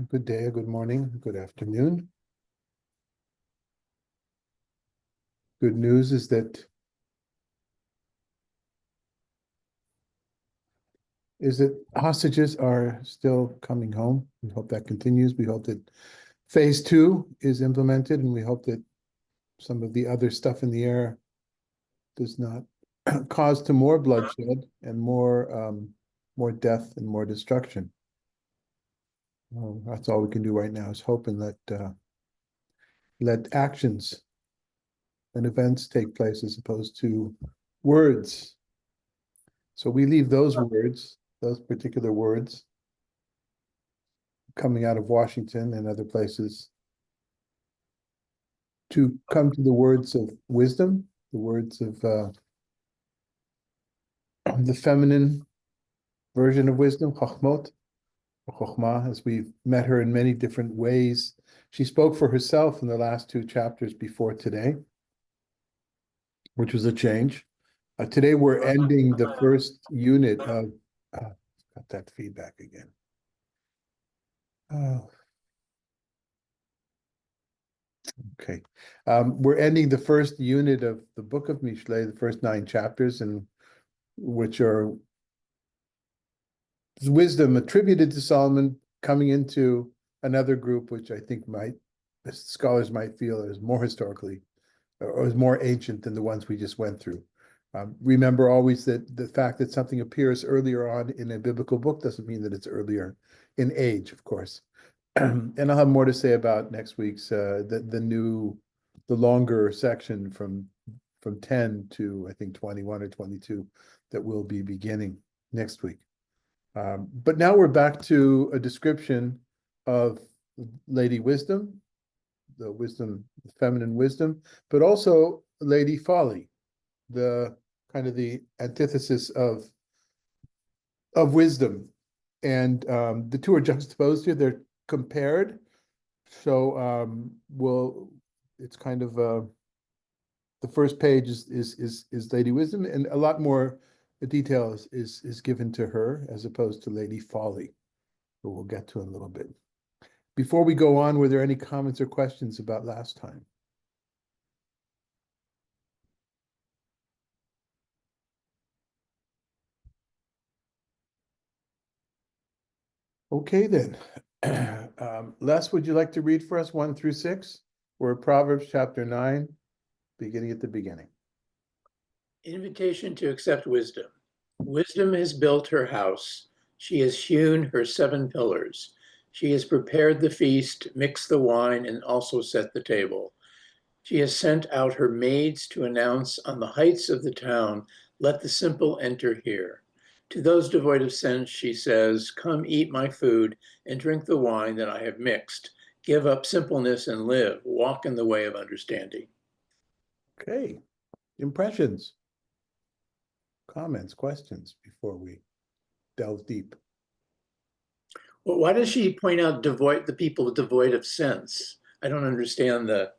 Good day, good morning, good afternoon. Good news is that hostages are still coming home. We hope that continues. We hope that phase 2 is implemented, and we hope that some of the other stuff in the air does not cause to more bloodshed and more death and more destruction. Well, that's all we can do right now, is hope and let actions and events take place as opposed to words. So we leave those words, those particular words, coming out of Washington and other places, to come to the words of wisdom, the words of the feminine version of wisdom, Chochmot, or Chochmah, as we've met her in many different ways. She spoke for herself in the last 2 chapters before today, which was a change. Today we're ending the first unit of, got that feedback again. Oh. Okay. We're ending the first unit of the book of Mishlei, the first 9 chapters, and which are wisdom attributed to Solomon coming into another group, which I think scholars might feel is more historically or is more ancient than the ones we just went through. Remember always that the fact that something appears earlier on in a biblical book doesn't mean that it's earlier in age, of course. And I'll have more to say about next week's the longer section from 10 to I think 21 or 22 that we'll be beginning next week. But now we're back to a description of Lady Wisdom, the feminine wisdom, but also Lady Folly, the kind of the antithesis of wisdom. And the two are juxtaposed here. They're compared. So it's kind of the first page is Lady Wisdom, and a lot more detail is given to her as opposed to Lady Folly, who we'll get to in a little bit. Before we go on, were there any comments or questions about last time? Okay, then. Les, would you like to read for us 1 through 6? We're Proverbs chapter 9, beginning at the beginning. Invitation to accept wisdom. Wisdom has built her house. She has hewn her 7 pillars. She has prepared the feast, mixed the wine, and also set the table. She has sent out her maids to announce on the heights of the town, let the simple enter here. To those devoid of sense, she says, come eat my food and drink the wine that I have mixed. Give up simpleness and live. Walk in the way of understanding. Okay. Impressions, comments, questions before we delve deep. Well, why does she point out the people devoid of sense? I don't understand the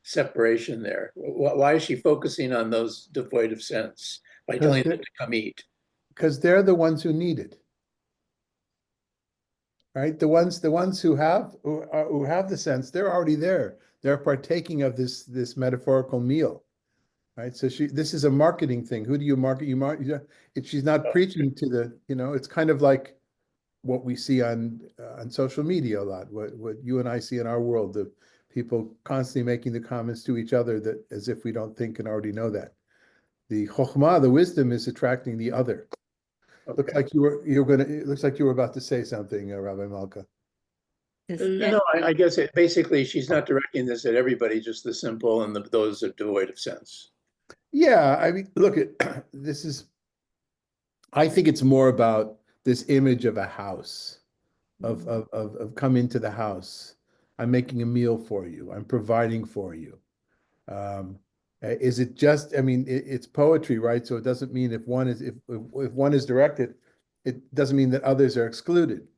separation there. Why is she focusing on those devoid of sense by telling them to come eat? Because they're the ones who need it, right? The ones who have the sense, they're already there. They're partaking of this metaphorical meal, right? So this is a marketing thing. Who do you market? She's not preaching to the, it's kind of like what we see on social media a lot. What you and I see in our world, the people constantly making the comments to each other that as if we don't think and already know that. The chokhmah, the wisdom, is attracting the other. Okay. Looks like you were about to say something, Rabbi Malka. No, I guess basically she's not directing this at everybody, just the simple and those are devoid of sense. Yeah, I mean, look at I think it's more about this image of a house, of come into the house. I'm making a meal for you. I'm providing for you. Is it just? I mean, it's poetry, right? So it doesn't mean if one is directed, it doesn't mean that others are excluded.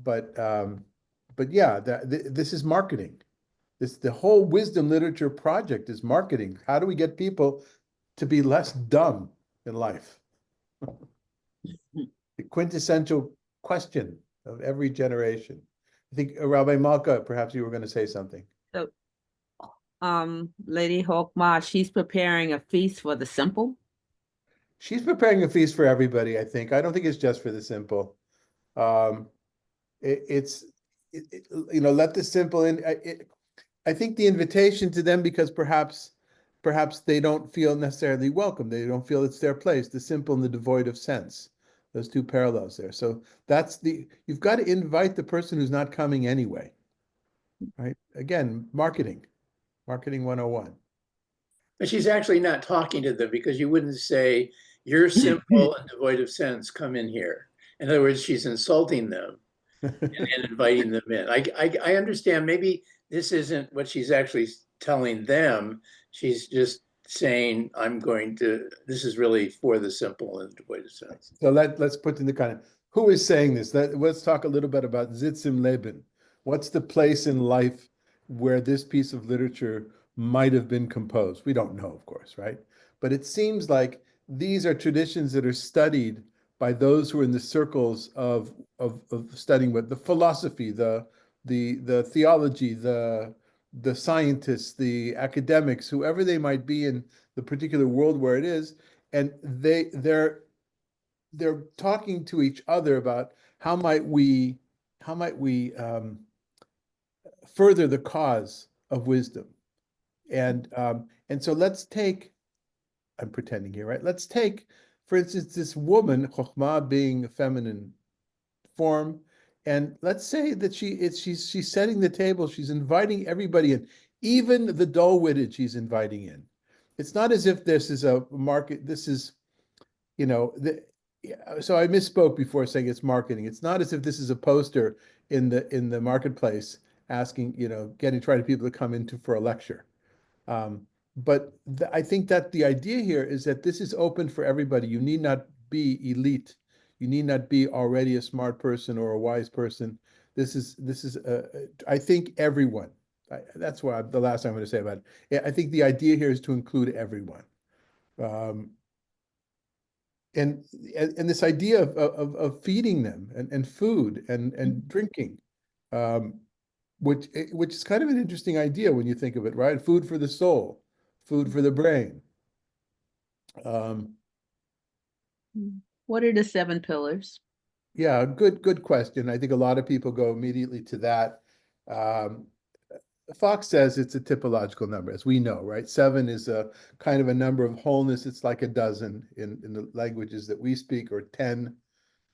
But yeah, this is marketing. The whole wisdom literature project is marketing. How do we get people to be less dumb in life? The quintessential question of every generation. I think Rabbi Malka, perhaps you were going to say something. So, Lady Hawkma, she's preparing a feast for the simple. She's preparing a feast for everybody, I think. I don't think it's just for the simple. Um, it's, let the simple in. I think the invitation to them, because perhaps they don't feel necessarily welcome. They don't feel it's their place, the simple and the devoid of sense. Those two parallels there. So you've got to invite the person who's not coming anyway, right? Again, marketing 101. But she's actually not talking to them because you wouldn't say, you're simple and devoid of sense, come in here. In other words, she's insulting them and inviting them in. I understand maybe this isn't what she's actually telling them. She's just saying, this is really for the simple and devoid of sense. So let's put in the kind of, who is saying this? Let's talk a little bit about Zitzim Leben. What's the place in life where this piece of literature might have been composed? We don't know, of course, right? But it seems like these are traditions that are studied by those who are in the circles of studying what the philosophy, the theology, the scientists, the academics, whoever they might be in the particular world where it is, and they're talking to each other about how might we further the cause of wisdom. And so let's take, I'm pretending here, right? Let's take, for instance, this woman, Chokhmah, being a feminine form, and let's say that she's setting the table, she's inviting everybody in, even the dull-witted she's inviting in. It's not as if this is a market, this is, so I misspoke before saying it's marketing. It's not as if this is a poster in the marketplace asking, trying to people to come into for a lecture. But I think that the idea here is that this is open for everybody. You need not be elite. You need not be already a smart person or a wise person. I think everyone. That's what the last thing I'm going to say about it. I think the idea here is to include everyone. Um, and this idea of feeding them and food and drinking, um, which is kind of an interesting idea when you think of it, right? Food for the soul, food for the brain. What are the 7 pillars? Yeah, good question. I think a lot of people go immediately to that. Um, Fox says it's a typological number, as we know, right? 7 is a kind of a number of wholeness. It's like a dozen in the languages that we speak, or 10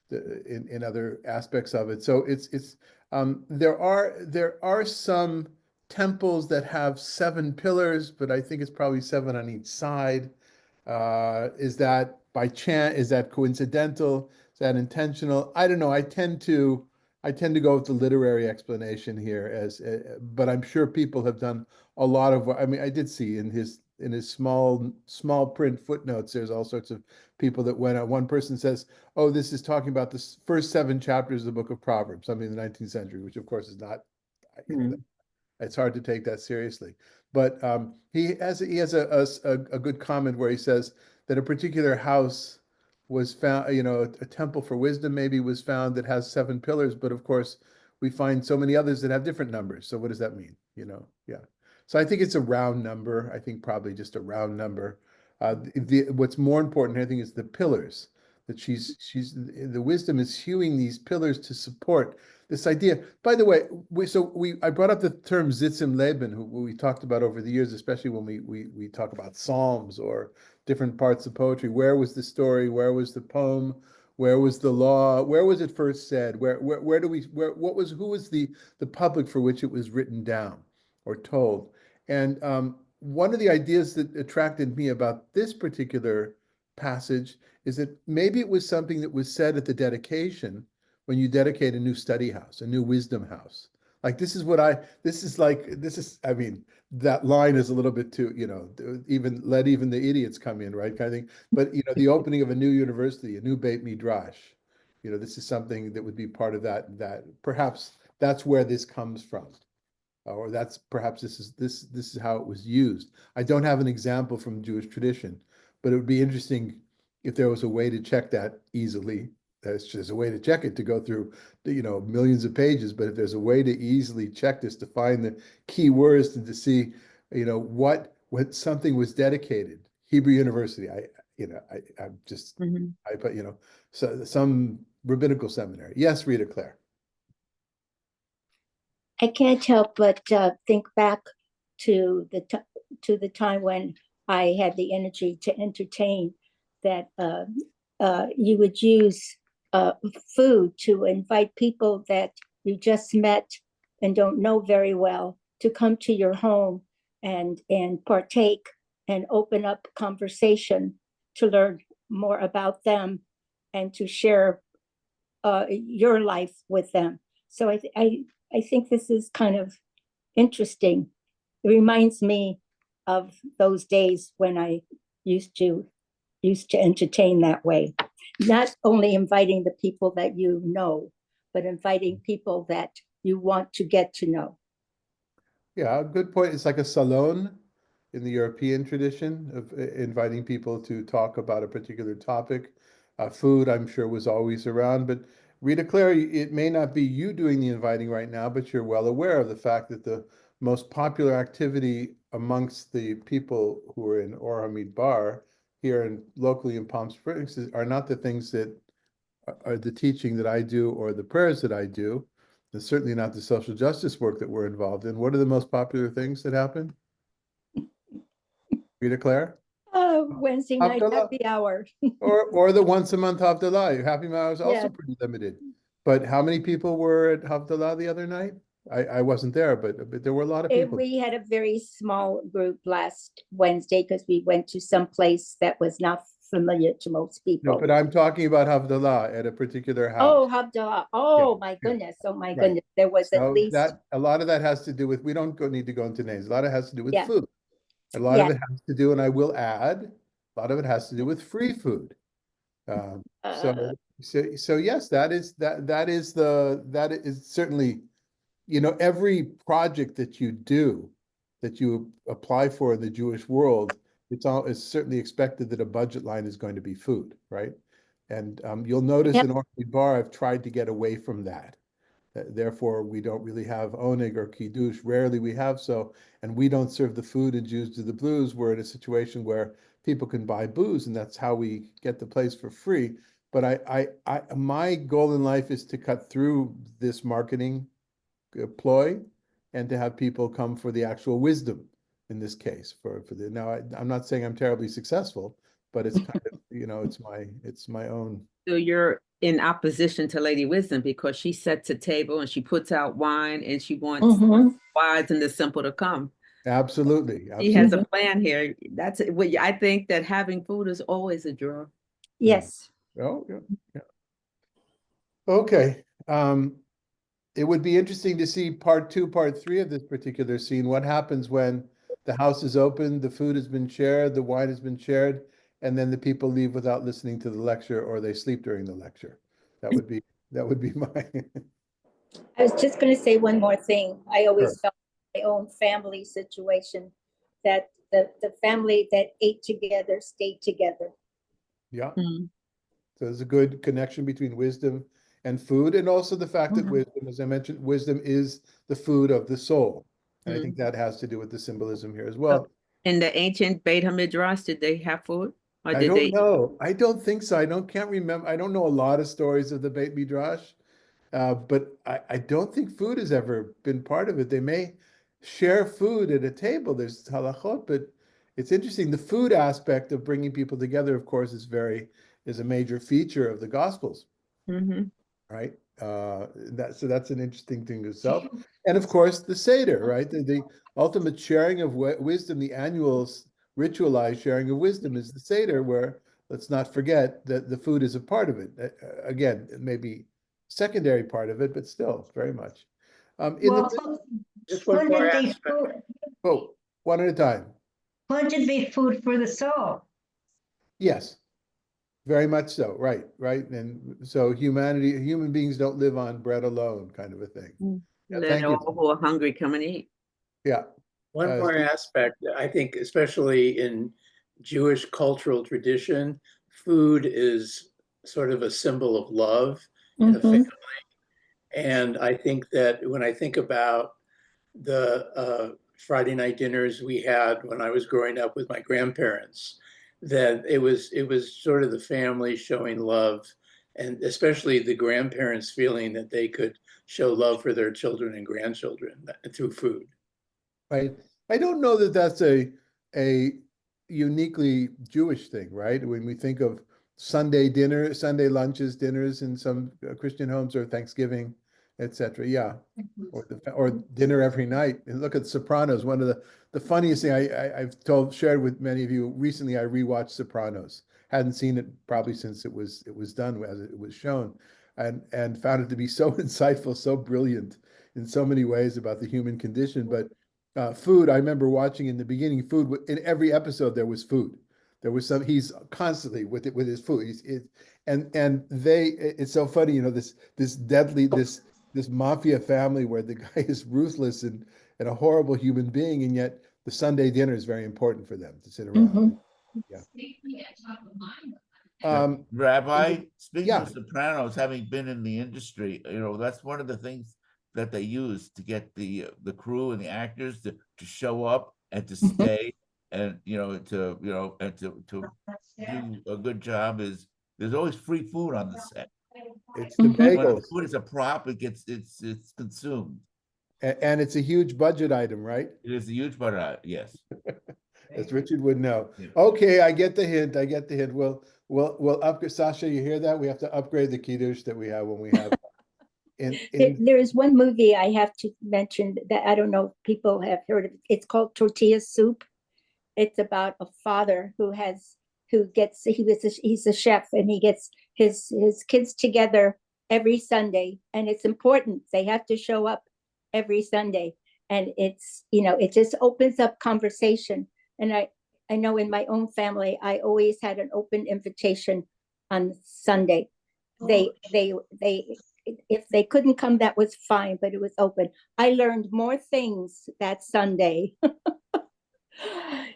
in other aspects of it. So there are some temples that have 7 pillars, but I think it's probably 7 on each side. Is that by chance? Is that coincidental? Is that intentional? I don't know. I tend to go with the literary explanation here, but I'm sure people have done a lot of. I mean, I did see in his small print footnotes, there's all sorts of people that went out. One person says, "Oh, this is talking about the first 7 chapters of the book of Proverbs, something in the 19th century," which of course is not. It's hard to take that seriously. But he has a good comment where he says that a particular house was found, a temple for wisdom maybe was found that has 7 pillars, but of course we find so many others that have different numbers. So what does that mean? Yeah. So I think it's a round number. I think probably just a round number. What's more important, I think, is the pillars that the wisdom is hewing these pillars to support this idea. By the way, I brought up the term Zitzim Leben, who we talked about over the years, especially when we talk about Psalms or different parts of poetry. Where was the story? Where was the poem? Where was the law? Where was it first said? Who was the public for which it was written down or told? And one of the ideas that attracted me about this particular passage is that maybe it was something that was said at the dedication when you dedicate a new study house, a new wisdom house. Like I mean, that line is a little bit too, even the idiots come in, right? Kind of thing. But the opening of a new university, a new Beit Midrash, this is something that would be part of that perhaps that's where this comes from. Or that's perhaps this is how it was used. I don't have an example from Jewish tradition, but it would be interesting if there was a way to check that easily. That's just a way to check it, to go through, millions of pages. But if there's a way to easily check this, to find the key words and to see, what something was dedicated, Hebrew University, I'm just, Mhm. but, so some rabbinical seminary. Yes, Rita Claire. I can't help but think back to the time when I had the energy to entertain, that you would use food to invite people that you just met and don't know very well to come to your home and partake and open up conversation to learn more about them and to share your life with them. So I think this is kind of interesting. It reminds me of those days when I used to entertain that way. Not only inviting the people that you know, but inviting people that you want to get to know. Yeah, good point. It's like a salon in the European tradition of inviting people to talk about a particular topic. Food, I'm sure, was always around, but Rita Claire, it may not be you doing the inviting right now, but you're well aware of the fact that the most popular activity amongst the people who are in Or Hamid Bar here and locally in Palm Springs are not the things that are the teaching that I do or the prayers that I do, and certainly not the social justice work that we're involved in. What are the most popular things that happen? Rita Claire? Wednesday night Havdalah. happy hour. Or the once a month Havdalah. Happy Hour is also Yeah. pretty limited. But how many people were at Havdalah the other night? I wasn't there, but there were a lot of people. We had a very small group last Wednesday because we went to some place that was not familiar to most No, people. but I'm talking about Havdalah at a particular Oh, house. Havdalah. Oh, Yeah, my yeah. goodness. Oh, my Right. goodness. There was at So least, that a lot of that has to do with, we don't need to go into names. A lot of it has to do with Yeah. food. A lot of Yeah. it has to do, and I will add, a lot of it has to do with free food. So yes, that is certainly, every project that you do, that you apply for in the Jewish world, it's certainly expected that a budget line is going to be food, right? And you'll notice Yep. in Orchid Bar, I've tried to get away from that. Therefore, we don't really have oneg or kiddush. Rarely we have so, and we don't serve the food and Jews do the blues. We're in a situation where people can buy booze, and that's how we get the place for free. But my goal in life is to cut through this marketing ploy and to have people come for the actual wisdom in this case. Now, I'm not saying I'm terribly successful, but it's kind of, it's my own. So you're in opposition to Lady Wisdom because she sets a table and she puts out wine and she wants Mhm. wise and the simple to come. Absolutely, She has absolutely. a plan here. That's what I think, that having food is always a draw. Yes. Oh, yeah. Okay. It would be interesting to see part 2, part 3 of this particular scene. What happens when the house is open, the food has been shared, the wine has been shared, and then the people leave without listening to the lecture, or they sleep during the lecture. That would be my. I was just going to say one more thing. I always Sure. felt my own family situation, that the family that ate together stayed together. Yeah. Mm. So there's a good connection between wisdom and food, and also the fact that wisdom, as I mentioned, wisdom is the food of the soul. And I think that has to do with the symbolism here as well. In the ancient Beit HaMidrash, did they have food? Or I did don't they? know. I don't think so. Can't remember. I don't know a lot of stories of the Beit Midrash, but I don't think food has ever been part of it. They may share food at a table. There's halachot, but it's interesting. The food aspect of bringing people together, of course, is a major feature of the Gospels, Mhm. right? So that's an interesting thing itself. And of course, the Seder, right? The ultimate sharing of wisdom, the annual ritualized sharing of wisdom is the Seder, where let's not forget that the food is a part of it. Again, it may be secondary part of it, but still very much. Just one more aspect. One at a time. Wouldn't it be food for the soul? Yes, very much so. Right. And so human beings don't live on bread alone, kind of a thing. Yeah, Let thank you. all who are hungry come and eat. Yeah. One more aspect, I think, especially in Jewish cultural tradition, food is sort of a symbol of love in a family. Mhm. And I think that when I think about the Friday night dinners we had when I was growing up with my grandparents, that it was sort of the family showing love, and especially the grandparents feeling that they could show love for their children and grandchildren through food. Right. I don't know that that's a uniquely Jewish thing, right? When we think of Sunday dinner, Sunday lunches, dinners in some Christian homes or Thanksgiving, etc. Yeah. Or dinner every night. And look at Sopranos. One of the funniest thing I've shared with many of you recently. I rewatched Sopranos. Hadn't seen it probably since it was done as it was shown, and found it to be so insightful, so brilliant in so many ways about the human condition. But food, I remember watching in the beginning. Food in every episode there was food. There was some. He's constantly with his food. And it's so funny, this deadly this mafia family where the guy is ruthless and a horrible human being, and yet the Sunday dinner is very important for them to sit around. Mhm. Yeah. Rabbi, speaking yeah. of Sopranos, having been in the industry, that's one of the things that they use to get the crew and the actors to show up and to Mhm. stay, and to do a good job. Is there's always free food on the set. It's the Mhm. When the bagels, food is a prop, it's consumed. and it's a huge budget item, right? It is a huge part. Yes. As Richard would know. Yeah. Okay, I get the hint. I get the hint. We'll upgrade. Sasha, you hear that? We have to upgrade the kiddush that we have when we have in There is one movie I have to mention that I don't know if people have heard of. It's called Tortilla Soup. It's about a father he's a chef, and he gets his kids together every Sunday, and it's important. They have to show up every Sunday, and it just opens up conversation. And I know in my own family, I always had an open invitation on Sunday. They if they couldn't come, that was fine, but it was open. I learned more things that Sunday.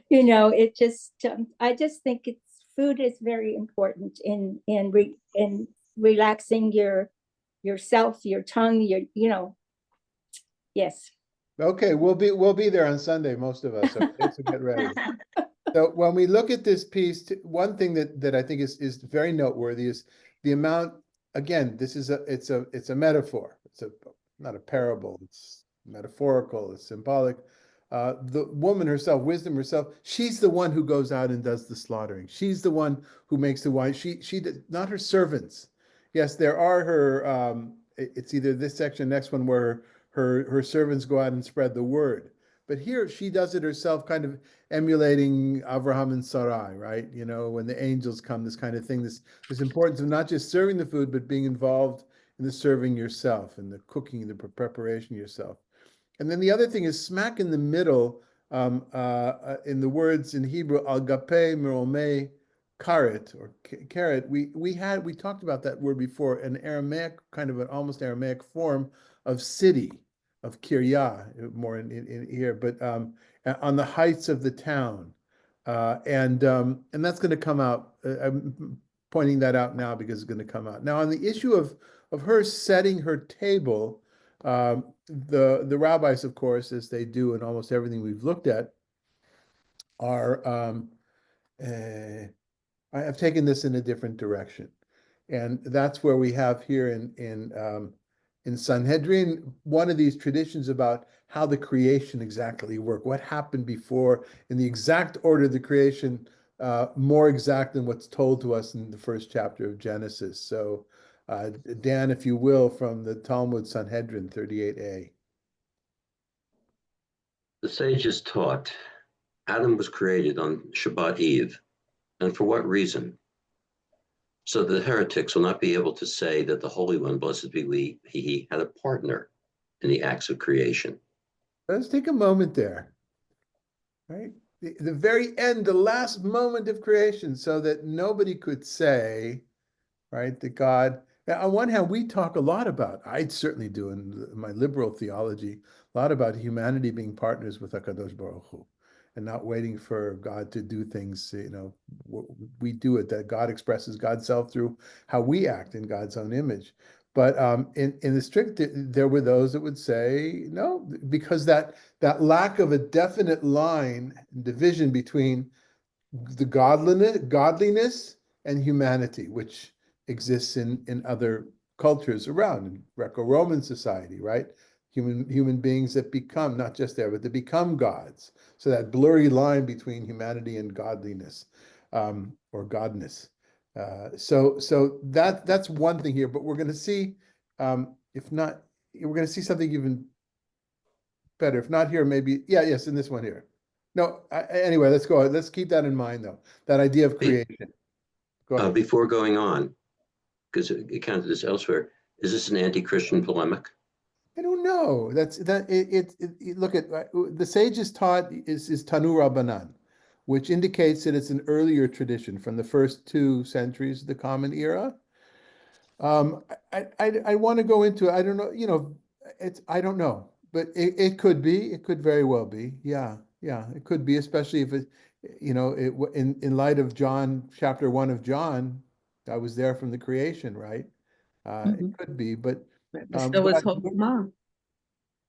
It just I just think food is very important in relaxing yourself, your tongue, yes. Okay, we'll be there on Sunday, most of us. Okay, so get ready. So when we look at this piece, one thing that I think is very noteworthy is the amount. Again, this is it's a metaphor. It's not a parable. It's metaphorical. It's symbolic. The woman herself, wisdom herself, she's the one who goes out and does the slaughtering. She's the one who makes the wine. She did not her servants. Yes, there are her. It's either this section, next one, where her servants go out and spread the word. But here she does it herself, kind of emulating Abraham and Sarai, right? When the angels come, this kind of thing, this importance of not just serving the food, but being involved in the serving yourself and the cooking, the preparation yourself. And then the other thing is smack in the middle, in the words in Hebrew, al gape meromei karet, or carrot. We talked about that word before, an Aramaic, kind of an almost Aramaic form of city, of kiryah, more in here, but on the heights of the town, and that's going to come out. I'm pointing that out now because it's going to come out now on the issue of her setting her table. The rabbis, of course, as they do in almost everything we've looked at, are I have taken this in a different direction, and that's where we have here in Sanhedrin one of these traditions about how the creation exactly worked, what happened before, in the exact order of the creation, more exact than what's told to us in the first chapter of Genesis. So, Dan, if you will, from the Talmud Sanhedrin 38a. The sages taught Adam was created on Shabbat Eve, and for what reason? So the heretics will not be able to say that the Holy One, blessed be he, had a partner in the acts of creation. Let's take a moment there, right? The very end, the last moment of creation, so that nobody could say, right, that God. Now, on one hand, we talk a lot about, I certainly do in my liberal theology, a lot about humanity being partners with HaKadosh Baruch Hu. and not waiting for God to do things, we do it, that God expresses God's self through how we act in God's own image. But in the strict, there were those that would say no, because that lack of a definite line and division between the godliness and humanity, which exists in other cultures around, in Greco-Roman society, right? Human beings that become, not just there, but they become gods. So that blurry line between humanity and godliness, or godness. So that's one thing here, but we're going to see, if not, we're going to see something even better. If not here, maybe, yes, in this one here. No, anyway, let's go. Let's keep that in mind, though. That idea of creation. Go ahead. Before going on, because it counted this elsewhere, is this an anti-Christian polemic? I don't know. Look at the sages taught is Tanu Rabbanan, which indicates that it's an earlier tradition from the first 2 centuries of the Common Era. I want to go into, I don't know, I don't know, but it could be, it could very well be. Yeah, it could be, especially if in light of John, chapter 1 of John, I was there from the creation, right? It could be, but But still what is I- Hope's mom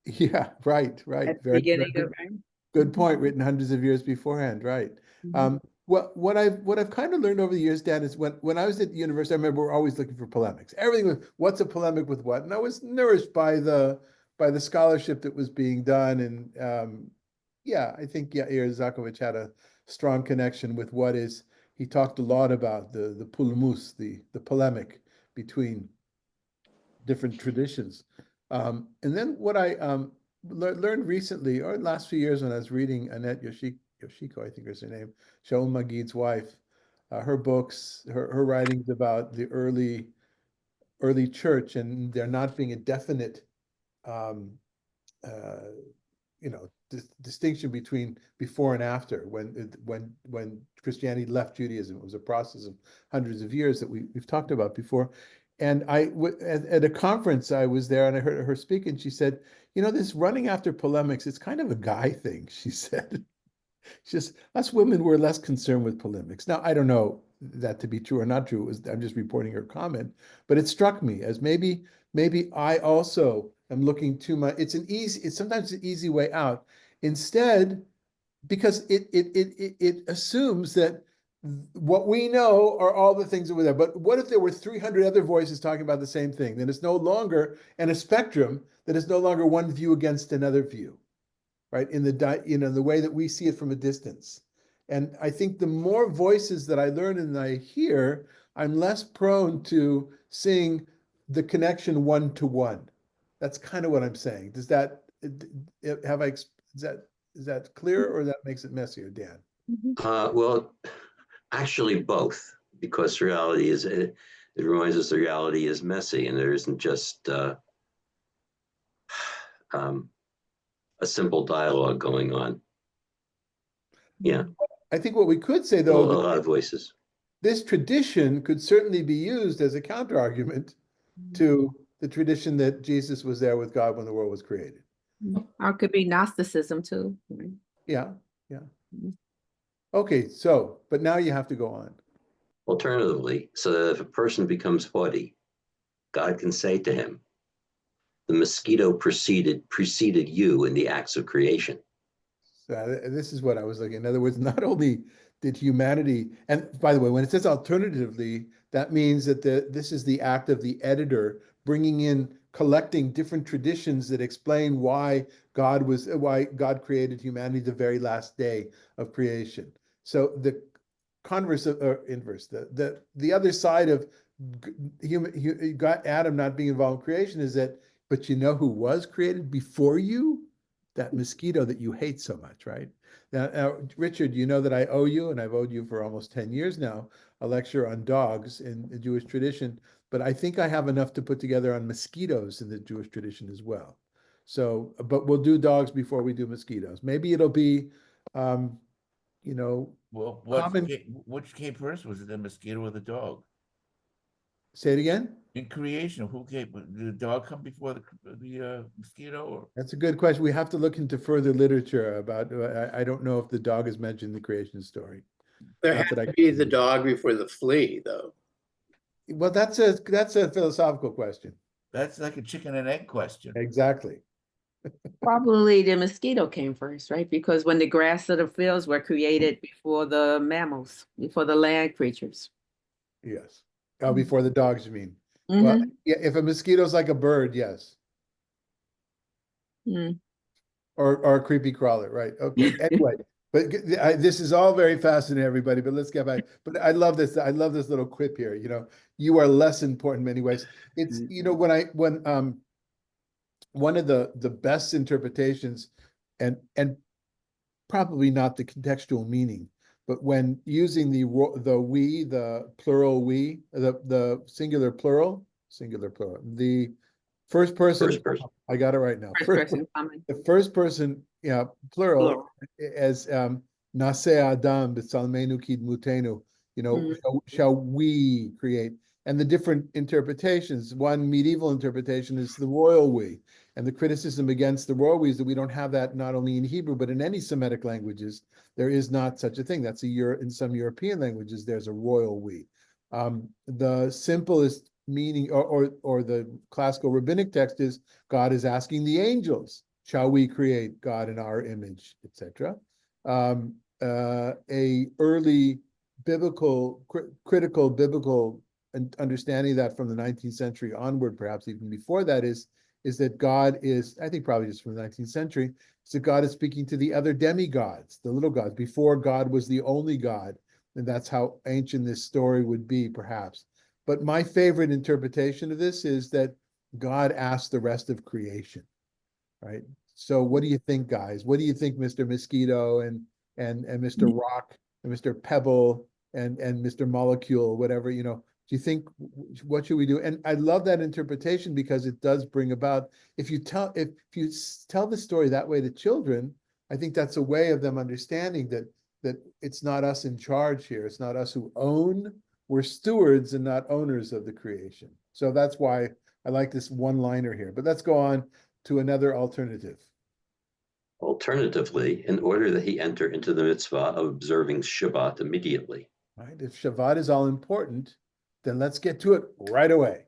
yeah, right. at the Very, beginning very of, right? good point, written hundreds of years beforehand, right? Mhm. What I've kind of learned over the years, Dan, is when I was at university, I remember we're always looking for polemics. Everything was what's a polemic with what, and I was nourished by the scholarship that was being done, and I think Yair Zakovich had a strong connection with what is. He talked a lot about the pulmus, the polemic between different traditions. And then what I learned recently, or last few years, when I was reading Annette Yoshiko, I think is her name, Shaul Magid's wife, her books, her writings about the early church, and there not being a definite, um, uh, distinction between before and after, when Christianity left Judaism. It was a process of hundreds of years that we've talked about before. And at a conference, I was there and I heard her speak, and she said, this running after polemics, it's kind of a guy thing, she said. It's just us women were less concerned with polemics. Now, I don't know that to be true or not true. I'm just reporting her comment, but it struck me as maybe I also am looking too much. It's sometimes an easy way out. Instead, because it assumes that what we know are all the things that were there. But what if there were 300 other voices talking about the same thing? Then it's no longer, and a spectrum that is no longer one view against another view, right? In the way that we see it from a distance. And I think the more voices that I learn and I hear, I'm less prone to seeing the connection one to one. That's kind of what I'm saying. Is that clear, or that makes it messier, Dan? Well, actually both, because reality is, it reminds us the reality is messy, and there isn't just a simple dialogue going on. Yeah, I think what we could say, a though, lot of voices. this tradition could certainly be used as a counter argument to the tradition that Jesus was there with God when the world was created. Or it could be Gnosticism too. Right? Yeah. Mhm. Okay, so, but now you have to go on. Alternatively, so that if a person becomes haughty, God can say to him, the mosquito preceded you in the acts of creation. This is what I was looking. In other words, not only did humanity, and by the way, when it says alternatively, that means that this is the act of the editor bringing in, collecting different traditions that explain why God created humanity the very last day of creation. So the converse or inverse, the other side of Adam not being involved in creation is that, but you know who was created before you? That mosquito that you hate so much, right? Now, Richard, you know that I owe you, and I've owed you for almost 10 years now, a lecture on dogs in the Jewish tradition, but I think I have enough to put together on mosquitoes in the Jewish tradition as well. So, but we'll do dogs before we do mosquitoes. Maybe it'll be, um, Well, common. which came first? Was it the mosquito or the dog? Say it again? In creation, who came, did the dog come before the mosquito or? That's a good question. We have to look into further literature about, I don't know if the dog is mentioned in the creation story. There Not had that I to can be the see. dog before the flea, though. Well, that's a philosophical question. That's like a chicken and egg question. Exactly. Probably the mosquito came first, right? Because when the grass of the fields were created before the mammals, before the land creatures. Yes. Oh, before the dogs, you mean? Well, Mhm. yeah, if a mosquito's like a bird, yes. Mm. Or a creepy crawler, right? Okay. Anyway, but this is all very fascinating, everybody. But let's get back. But I love this. I love this little quip here. You are less important in many ways. It's when one of the best interpretations, and probably not the contextual meaning, but when using the we, the plural we, the singular plural, the first person, First person. I got it right now. First person coming. The first person, plural, Plural. as Nase Adam b'tzalmenu kidmutenu, Mhm. shall we create? And the different interpretations. One medieval interpretation is the royal we, and the criticism against the royal we is that we don't have that not only in Hebrew but in any Semitic languages. There is not such a thing. That's in some European languages. There's a royal we. The simplest meaning, or the classical rabbinic text is God is asking the angels, shall we create God in our image, etc. A early critical biblical understanding of that from the 19th century onward, perhaps even before that, is that God is, I think probably just from the 19th century, is that God is speaking to the other demigods, the little gods, before God was the only God. And that's how ancient this story would be, perhaps. But my favorite interpretation of this is that God asked the rest of creation, right? So what do you think, guys? What do you think, Mr. Mosquito and Mr. Rock and Mr. Pebble and Mr. Molecule, whatever, do you think, what should we do? And I love that interpretation because it does bring about, if you tell the story that way to children, I think that's a way of them understanding that it's not us in charge here. It's not us who own. We're stewards and not owners of the creation. So that's why I like this one-liner here. But let's go on to another alternative. Alternatively, in order that he enter into the mitzvah of observing Shabbat immediately. Right? If Shabbat is all important, then let's get to it right away.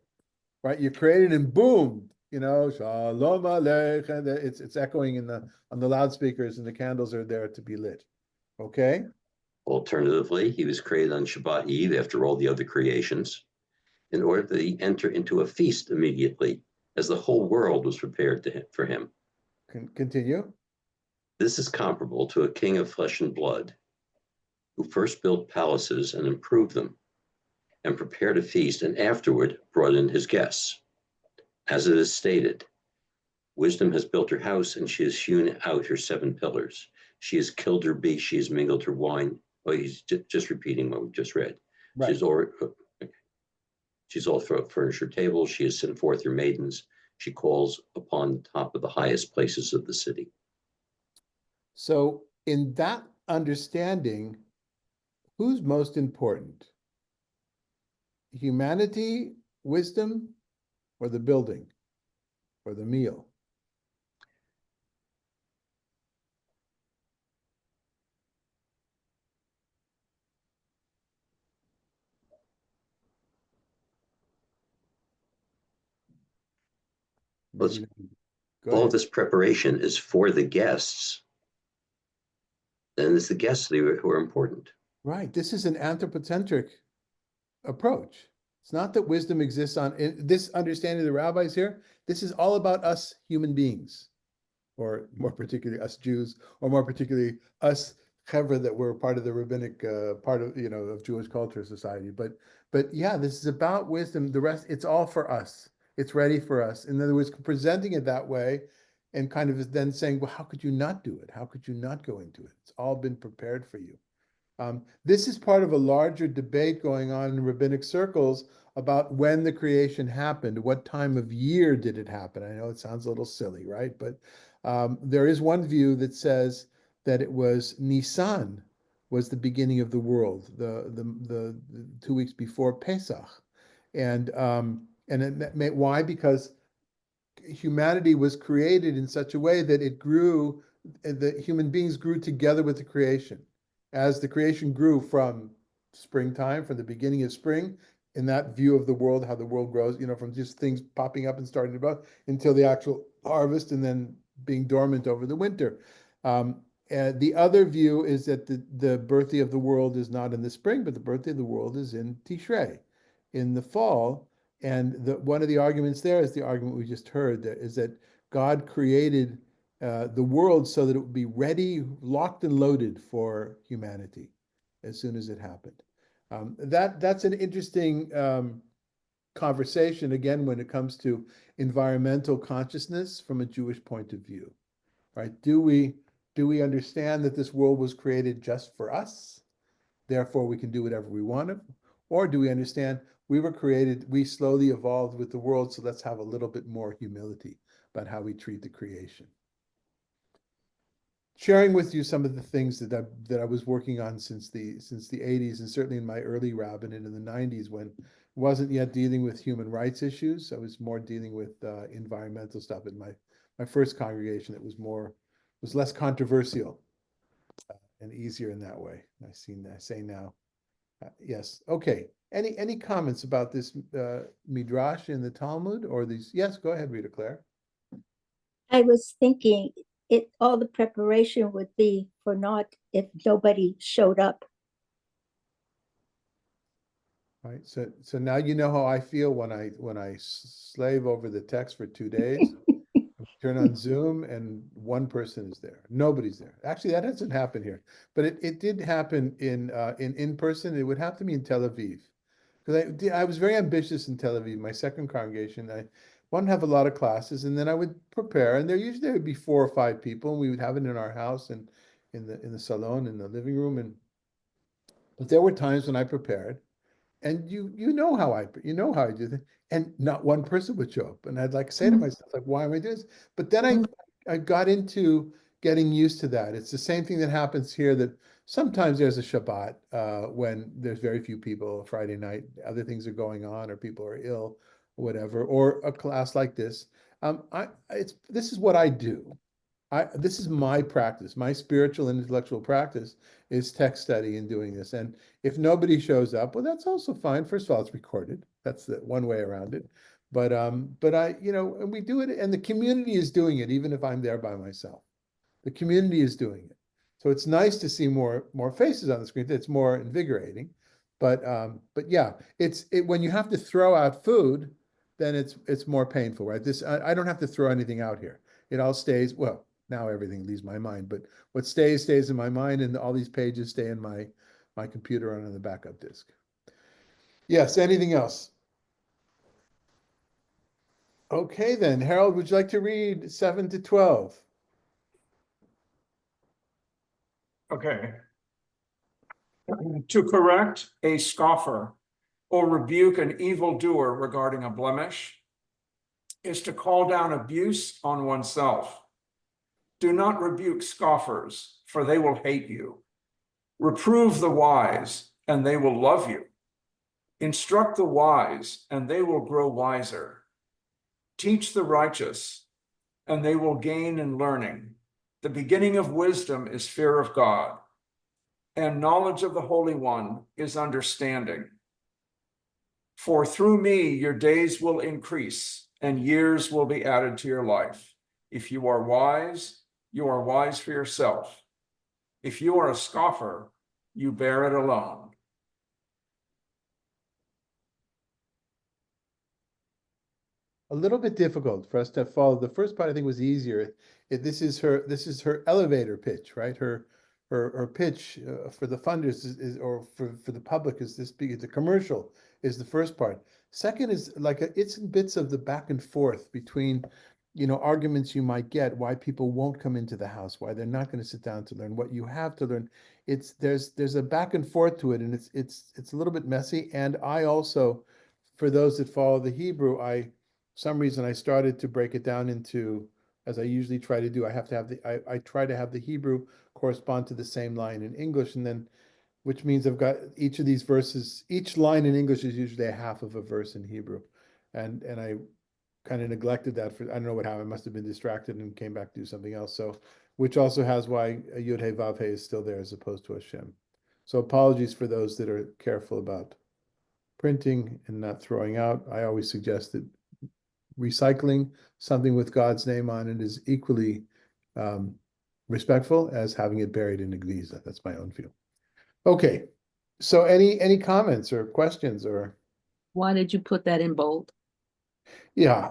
Right? You created and boom, Shalom Aleichem. It's echoing on the loudspeakers and the candles are there to be lit. Okay? Alternatively, he was created on Shabbat Eve after all the other creations, in order that he enter into a feast immediately, as the whole world was prepared for him. Continue. This is comparable to a king of flesh and blood, who first built palaces and improved them, and prepared a feast, and afterward brought in his guests. As it is stated, wisdom has built her house, and she has hewn out her 7 pillars. She has killed her beast, she has mingled her wine. Oh, he's just repeating what we just read. Right. She's all furnished her table, she has sent forth her maidens, she calls upon the top of the highest places of the city. So in that understanding, who's most important? Humanity, wisdom, or the building, or the meal? Let's- Go all ahead. of this preparation is for the guests, and it's the guests who are important. Right. This is an anthropocentric approach. It's not that wisdom exists in this understanding of the rabbis here. This is all about us human beings, or more particularly us Jews, or more particularly us chevra that were part of the rabbinic part of Jewish culture society. But yeah, this is about wisdom. The rest, it's all for us. It's ready for us. In other words, presenting it that way and kind of then saying, well, how could you not do it? How could you not go into it? It's all been prepared for you. This is part of a larger debate going on in rabbinic circles about when the creation happened. What time of year did it happen? I know it sounds a little silly, right? But there is one view that says that it was Nisan was the beginning of the world, the 2 weeks before Pesach. Why? Because humanity was created in such a way that it grew, the human beings grew together with the creation. As the creation grew from springtime, from the beginning of spring, in that view of the world, how the world grows, from just things popping up and starting to grow until the actual harvest and then being dormant over the winter. And the other view is that the birthday of the world is not in the spring, but the birthday of the world is in Tishrei, in the fall. And one of the arguments there is the argument we just heard, that is that God created the world so that it would be ready, locked and loaded for humanity as soon as it happened. That's an interesting conversation, again, when it comes to environmental consciousness from a Jewish point of view, right? Do we understand that this world was created just for us, therefore we can do whatever we want to? Or do we understand we were created, we slowly evolved with the world, so let's have a little bit more humility about how we treat the creation? Sharing with you some of the things that I was working on since the 80s, and certainly in my early rabbinate in the 90s, when I wasn't yet dealing with human rights issues. I was more dealing with environmental stuff. In my first congregation, it was less controversial and easier in that way. I say now. Yes. Okay. Any comments about this midrash in the Talmud or these? Yes, go ahead, Rita Claire. I was thinking all the preparation would be for naught if nobody showed up. Right. So now you know how I feel when I slave over the text for 2 days. Turn on Zoom and one person is there. Nobody's there. Actually, that hasn't happened here, but it did happen in person. It would have to be in Tel Aviv, because I was very ambitious in Tel Aviv, my second congregation. I wanted to have a lot of classes, and then I would prepare, and there would be 4 or 5 people, and we would have it in our house and in the salon, in the living room, but there were times when I prepared. And you know how I do that, and not one person would show up, and I'd like say to myself, like, why am I doing this? But then I got into getting used to that. It's the same thing that happens here, that sometimes there's a Shabbat when there's very few people, Friday night, other things are going on, or people are ill, or whatever, or a class like this. This is what I do. This is my practice. My spiritual and intellectual practice is text study and doing this. And if nobody shows up, well, that's also fine. First of all, it's recorded. That's the one way around it. But and we do it, and the community is doing it, even if I'm there by myself. The community is doing it. So it's nice to see more faces on the screen. It's more invigorating. But yeah, when you have to throw out food, then it's more painful, right? I don't have to throw anything out here. It all stays, well, now everything leaves my mind, but what stays in my mind, and all these pages stay in my computer and on the backup disk. Yes, anything else? Okay, then, Harold, would you like to read 7 to 12? Okay. To correct a scoffer or rebuke an evildoer regarding a blemish is to call down abuse on oneself. Do not rebuke scoffers, for they will hate you. Reprove the wise, and they will love you. Instruct the wise, and they will grow wiser. Teach the righteous, and they will gain in learning. The beginning of wisdom is fear of God, and knowledge of the Holy One is understanding. For through me your days will increase, and years will be added to your life. If you are wise for yourself. If you are a scoffer, you bear it alone. A little bit difficult for us to follow. The first part I think was easier. This is her elevator pitch, right? Her pitch for the funders or for the public is this big. The commercial is the first part. Second is like it's in bits of the back and forth between, arguments you might get, why people won't come into the house, why they're not going to sit down to learn, what you have to learn. There's a back and forth to it, and it's a little bit messy. And I also, for those that follow the Hebrew, some reason I started to break it down into, as I usually try to do, I try to have the Hebrew correspond to the same line in English, and then which means I've got each of these verses, each line in English is usually a half of a verse in Hebrew. And I kind of neglected that for, I don't know what happened, I must have been distracted and came back to do something else. So, which also has why Yud He Vav He is still there as opposed to Hashem. So apologies for those that are careful about printing and not throwing out. I always suggest that recycling something with God's name on it is equally respectful as having it buried in a gniza. That's my own view. Okay, so any comments or questions or? Why did you put that in bold? Yeah,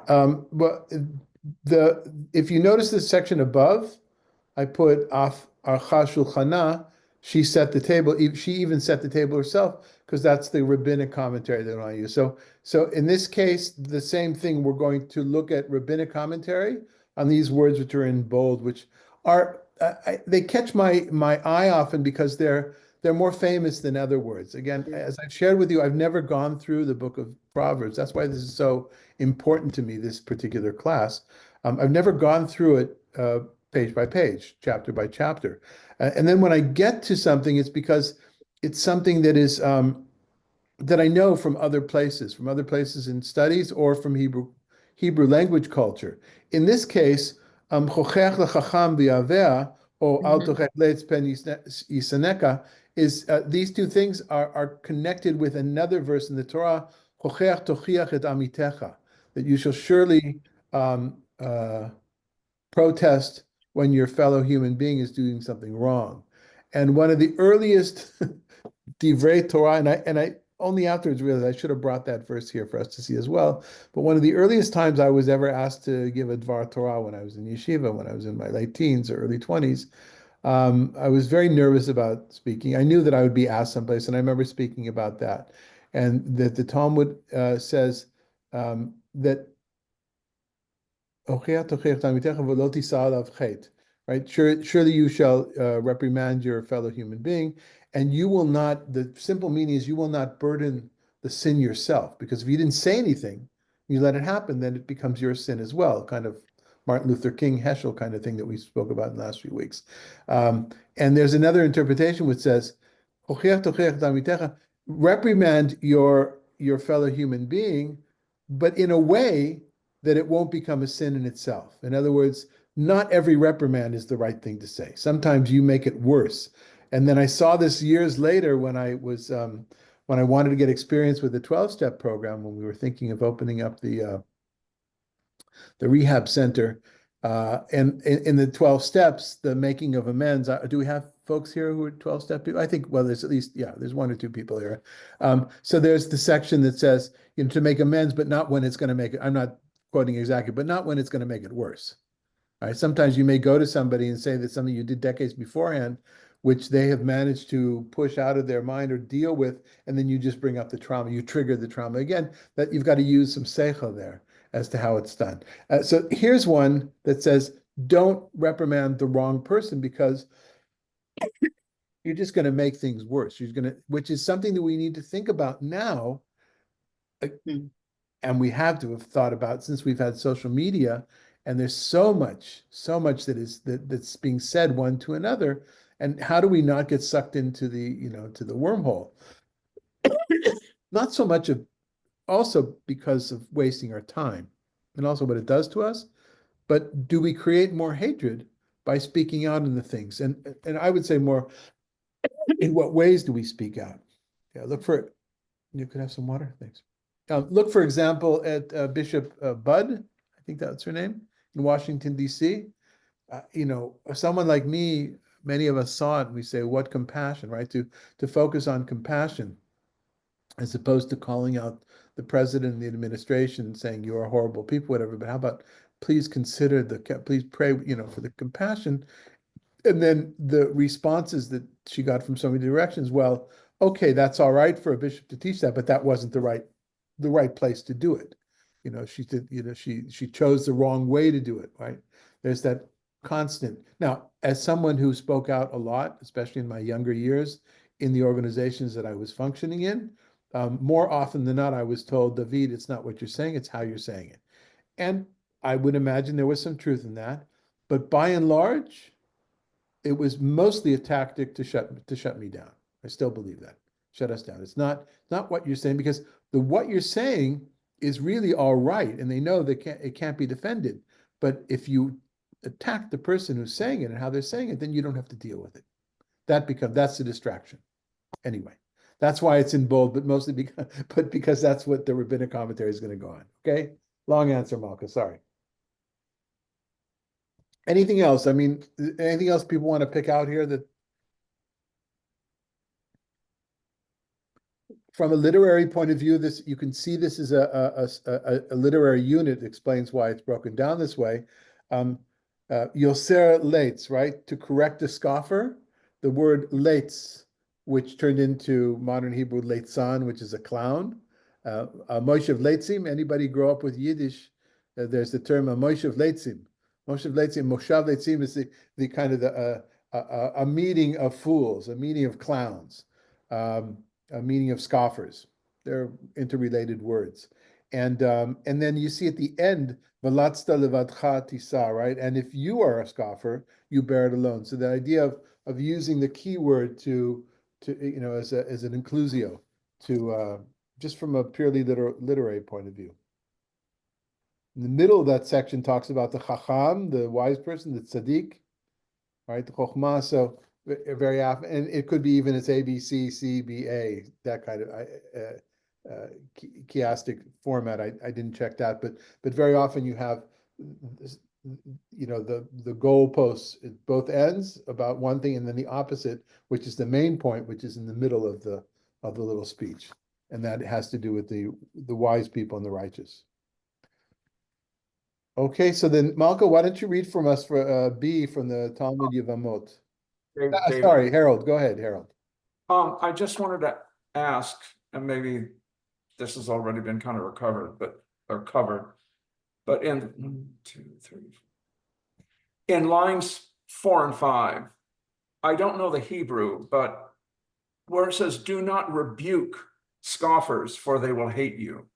but if you notice this section above, I put Af Archa Shulchana, she set the table, she even set the table herself, because that's the rabbinic commentary that I use. So in this case, the same thing, we're going to look at rabbinic commentary on these words which are in bold, which are, they catch my eye often because they're more famous than other words. Again, as I've shared with you, I've never gone through the book of Proverbs. That's why this is so important to me, this particular class. I've never gone through it page by page, chapter by chapter. And then when I get to something, it's because it's something that is that I know from other places in studies or from Hebrew language culture. In this case, chochech lechacham v'yaveh, or al tochech leitz pen yisaneka, is these two things are connected with another verse in the Torah, chochech tochiach et amitecha, that you shall surely protest when your fellow human being is doing something wrong. And one of the earliest divrei Torah, and I only afterwards realized I should have brought that verse here for us to see as well. But one of the earliest times I was ever asked to give a Dvar Torah when I was in yeshiva, when I was in my late teens or early 20s, I was very nervous about speaking. I knew that I would be asked someplace, and I remember speaking about that. And that the Talmud says that right? Surely you shall reprimand your fellow human being, and you will not, the simple meaning is you will not burden the sin yourself, because if you didn't say anything, you let it happen, then it becomes your sin as well, kind of Martin Luther King, Heschel kind of thing that we spoke about in the last few weeks. And there's another interpretation which says, reprimand your fellow human being, but in a way that it won't become a sin in itself. In other words, not every reprimand is the right thing to say. Sometimes you make it worse. And then I saw this years later when I was when I wanted to get experience with the 12-step program, when we were thinking of opening up the rehab center. And in the 12 steps, the making of amends. Do we have folks here who are 12-step people? I think, well, there's at least, yeah, there's one or two people here. So there's the section that says, to make amends, but not when it's going to make it, I'm not quoting exactly, but not when it's going to make it worse. All right. Sometimes you may go to somebody and say that something you did decades beforehand, which they have managed to push out of their mind or deal with, and then you just bring up the trauma, you trigger the trauma. Again, that you've got to use some seichel there as to how it's done. So here's one that says, don't reprimand the wrong person, because you're just going to make things worse. Which is something that we need to think about now. And we have to have thought about since we've had social media, and there's so much that's being said one to another. And how do we not get sucked into to the wormhole? Not so much of also because of wasting our time and also what it does to us, but do we create more hatred by speaking out in the things? And I would say more, in what ways do we speak out? Yeah, look for it. You could have some water, thanks. Look, for example, at Bishop Budd, I think that's her name, in Washington, D.C. Someone like me, many of us saw it and we say, what compassion, right? To focus on compassion as opposed to calling out the president and the administration saying you are horrible people, whatever. But how about please consider please pray, for the compassion. And then the responses that she got from so many directions, well, okay, that's all right for a bishop to teach that, but that wasn't the right place to do it. She chose the wrong way to do it, right? There's that constant. Now, as someone who spoke out a lot, especially in my younger years in the organizations that I was functioning in, more often than not, I was told, David, it's not what you're saying, it's how you're saying it. And I would imagine there was some truth in that. But by and large, it was mostly a tactic to shut me down. I still believe that. Shut us down. It's not what you're saying, because what you're saying is really all right, and they know it can't be defended. But if you attack the person who's saying it and how they're saying it, then you don't have to deal with it. That's the distraction. Anyway, that's why it's in bold, but mostly because that's what the rabbinic commentary is going to go on. Okay, long answer, Malka. Sorry. Anything else? I mean, anything else people want to pick out here that from a literary point of view, this you can see this is a literary unit, explains why it's broken down this way. Yoser Leitz, right? To correct a scoffer, the word Leitz, which turned into modern Hebrew Leitzan, which is a clown. Moshev Leitzim, anybody grow up with Yiddish, there's the term Moshev Leitzim. Moshev Leitzim is the kind of a meeting of fools, a meeting of clowns. A meaning of scoffers. They're interrelated words. And then you see at the end, Velatzta levadcha tisa, right? And if you are a scoffer, you bear it alone. So the idea of using the key word to as an inclusio, to just from a purely literary point of view. In the middle of that section talks about the chacham, the wise person, the tzaddik, right? The chokhmah. So very often, and it could be even it's A, B, C, C, B, A, that kind of chiastic format. I didn't check that, but very often you have, the goalposts at both ends about one thing, and then the opposite, which is the main point, which is in the middle of the little speech, and that has to do with the wise people and the righteous. Okay, so then Malka, why don't you read from us for B from the Talmud Yevamot? David. Sorry, Harold. Go ahead, Harold. I just wanted to ask, and maybe this has already been kind of covered, but in 1, 2, 3, 4. In lines 4 and 5, I don't know the Hebrew, but where it says, "Do not rebuke scoffers, for they will hate you.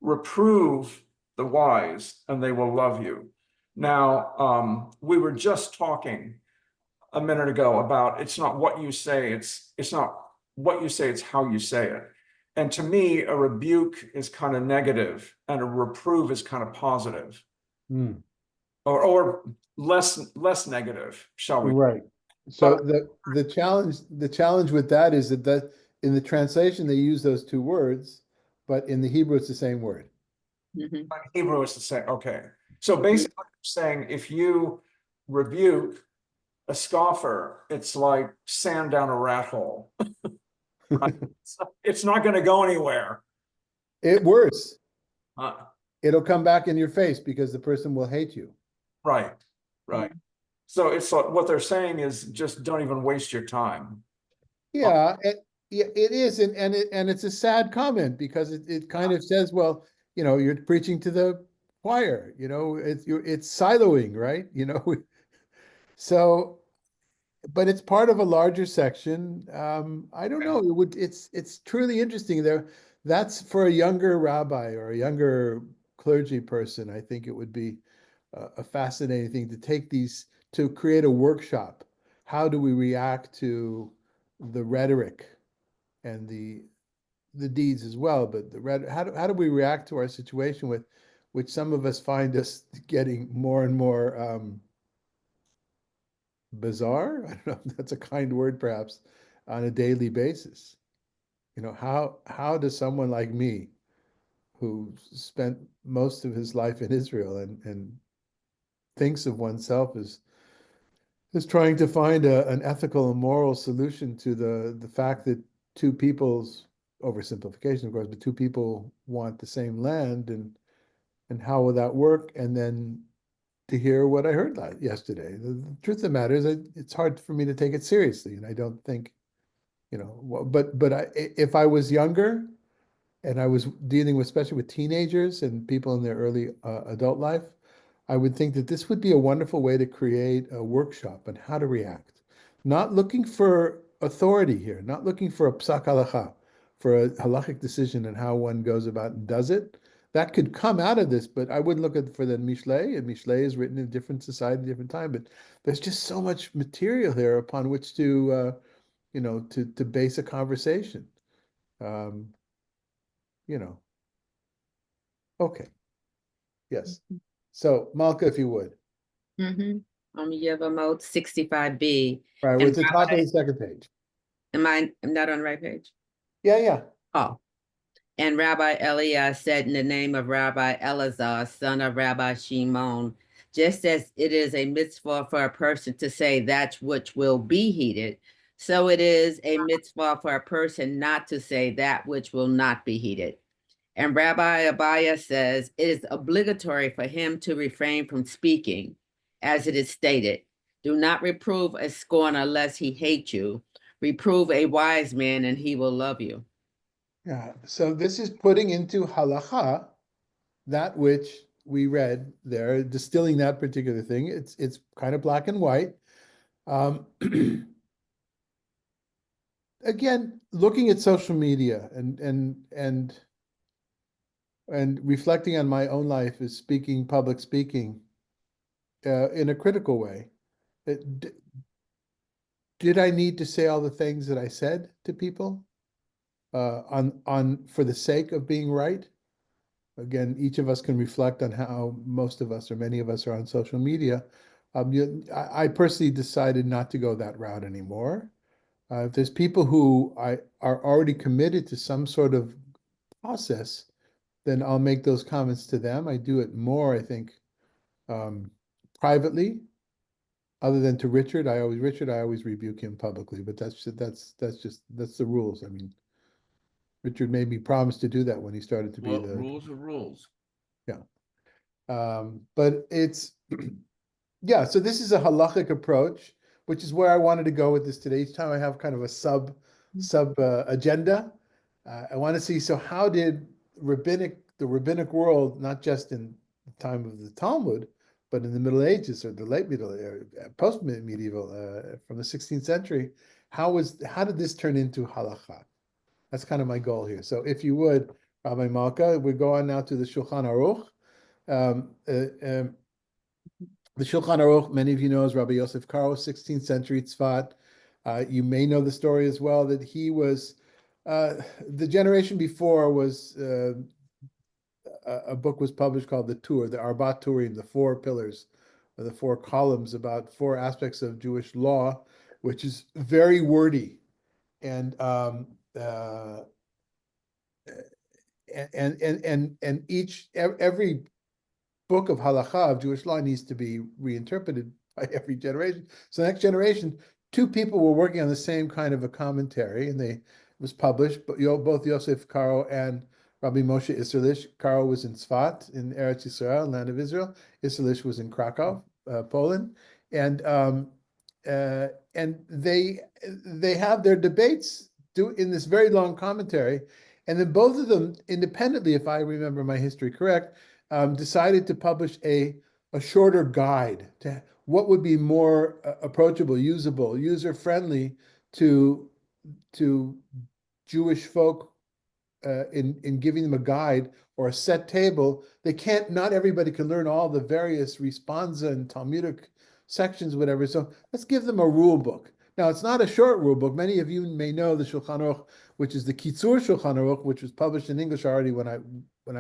Reprove the wise, and they will love you." Now, we were just talking a minute ago about it's not what you say, it's not what you say, it's how you say it. And to me, a rebuke is kind of negative and a reprove is kind of positive. Or less negative, shall we? Right. So the challenge with that is that in the translation they use those two words, but in the Hebrew it's the same word. Mhm. In Hebrew is the same. Okay. So basically I'm saying if you rebuke a scoffer, it's like sand down a rat hole. It's not going to go anywhere. Worse. Uh, It'll come back in your face because the person will hate you. right. So it's like what they're saying is just don't even waste your time. Yeah, it is, and it's a sad comment because it kind of says, well, you're preaching to the choir. It's siloing, right? So. But it's part of a larger section. I don't know. It's truly interesting there. That's for a younger rabbi or a younger clergy person. I think it would be a fascinating thing to take these to create a workshop. How do we react to the rhetoric and the deeds as well? But how do we react to our situation with which some of us find us getting more and more bizarre? I don't know if that's a kind word, perhaps, on a daily basis. How does someone like me, who spent most of his life in Israel and thinks of oneself as trying to find an ethical and moral solution to the fact that two people's, oversimplification, of course, but two people want the same land, and how will that work? And then to hear what I heard yesterday. The truth of the matter is, it's hard for me to take it seriously, and I don't think, but if I was younger and I was dealing with, especially with teenagers and people in their early adult life, I would think that this would be a wonderful way to create a workshop on how to react. Not looking for authority here, not looking for a psak halacha, for a halachic decision and how one goes about and does it. That could come out of this, but I wouldn't look for the Mishlei, and Mishlei is written in a different society, different time, but there's just so much material here upon which to you know, to base a conversation. You know. Okay. Yes. So Malka, if you would. Mm-hmm. Yevamot 65B. All right, we're at the top of the second page. I'm not on the right page? Yeah, yeah. Oh. And Rabbi Elias said in the name of Rabbi Elazar, son of Rabbi Shimon, just as it is a mitzvah for a person to say that which will be heated, so it is a mitzvah for a person not to say that which will not be heated. And Rabbi Abaya says it is obligatory for him to refrain from speaking, as it is stated, do not reprove a scorner lest he hate you. Reprove a wise man and he will love you. Yeah, so this is putting into halacha that which we read there, distilling that particular thing. It's kind of black and white. Again, looking at social media and reflecting on my own life as public speaking, in a critical way. Did I need to say all the things that I said to people, for the sake of being right? Again, each of us can reflect on how most of us or many of us are on social media. I personally decided not to go that route anymore. If there's people who are already committed to some sort of process, then I'll make those comments to them. I do it more, I think, privately, other than to Richard. I always rebuke him publicly, but that's the rules. I mean, Richard made me promise to do that when he started to be Well, the rules are rules. yeah. But it's yeah, so this is a halachic approach, which is where I wanted to go with this today. Each time I have kind of a sub agenda. I want to see, so how did the rabbinic world, not just in the time of the Talmud, but in the Middle Ages or the late post-medieval, from the 16th century, how did this turn into halacha? That's kind of my goal here. So if you would, Rabbi Malka, we go on now to the Shulchan Aruch. The Shulchan Aruch, many of you know, is Rabbi Yosef Karo, 16th century Tzfat. You may know the story as well, that he was, the generation before was, a book was published called the Tur, the Arbat Turim, the four pillars, or the four columns about four aspects of Jewish law, which is very wordy. And every book of halacha of Jewish law needs to be reinterpreted by every generation. So next generation, two people were working on the same kind of a commentary, and it was published, but both Yosef Karo and Rabbi Moshe Isserlich. Karo was in Tzfat, in Eretz Yisrael, land of Israel. Isserlich was in Krakow, Poland, and they have their debates in this very long commentary, and then both of them independently, if I remember my history correct, decided to publish a shorter guide to what would be more approachable, usable, user-friendly to Jewish folk, in giving them a guide or a set table. Not everybody can learn all the various responsa and Talmudic sections, whatever. So let's give them a rule book. Now, it's not a short rule book. Many of you may know the Shulchan Aruch, which is the Kitzur Shulchan Aruch, which was published in English already when I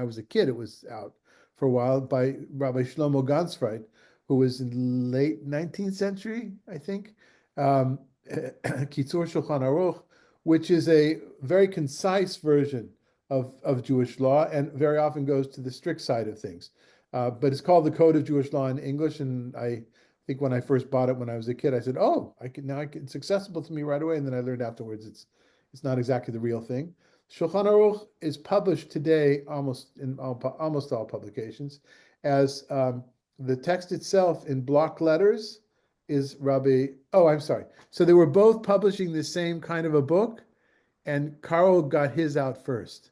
was a kid. It was out for a while by Rabbi Shlomo Gansfried, who was in late 19th century, I think. Kitzur Shulchan Aruch, which is a very concise version of Jewish law, and very often goes to the strict side of things. But it's called the Code of Jewish Law in English, and I think when I first bought it when I was a kid, I said, "Oh, it's accessible to me right away." And then I learned afterwards it's not exactly the real thing. Shulchan Aruch is published today almost all publications as the text itself in block letters is Rabbi. Oh, I'm sorry. So they were both publishing the same kind of a book, and Karl got his out first,